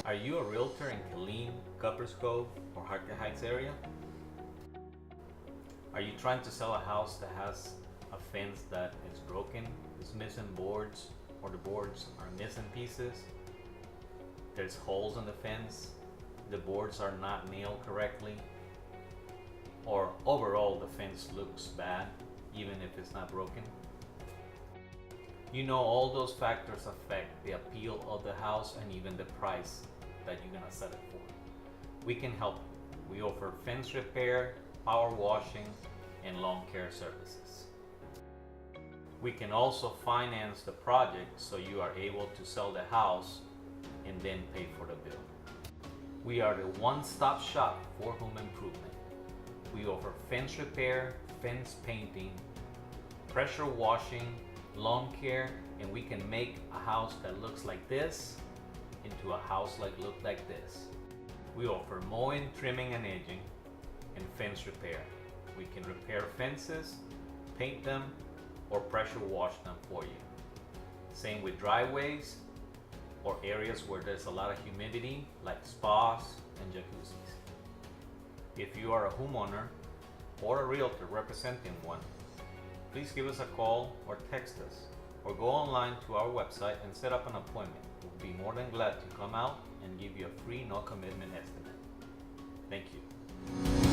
Are you a realtor in Killeen, Cuppers Cove, or Harker Heights area? Are you trying to sell a house that has a fence that is broken, is missing boards, or the boards are missing pieces? There's holes in the fence, the boards are not nailed correctly, or overall the fence looks bad even if it's not broken? You know, all those factors affect the appeal of the house and even the price that you're gonna sell it for. We can help you. We offer fence repair, power washing, and lawn care services. We can also finance the project so you are able to sell the house and then pay for the bill. We are the one-stop shop for home improvement. We offer fence repair, fence painting, pressure washing, lawn care, and we can make a house that looks like this into a house look like this. We offer mowing, trimming, and edging, and fence repair. We can repair fences, paint them, or pressure wash them for you. Same with driveways or areas where there's a lot of humidity, like spas and jacuzzis. If you are a homeowner or a realtor representing one, please give us a call or text us, or go online to our website and set up an appointment. We'll be more than glad to come out and give you a free no commitment estimate. Thank you.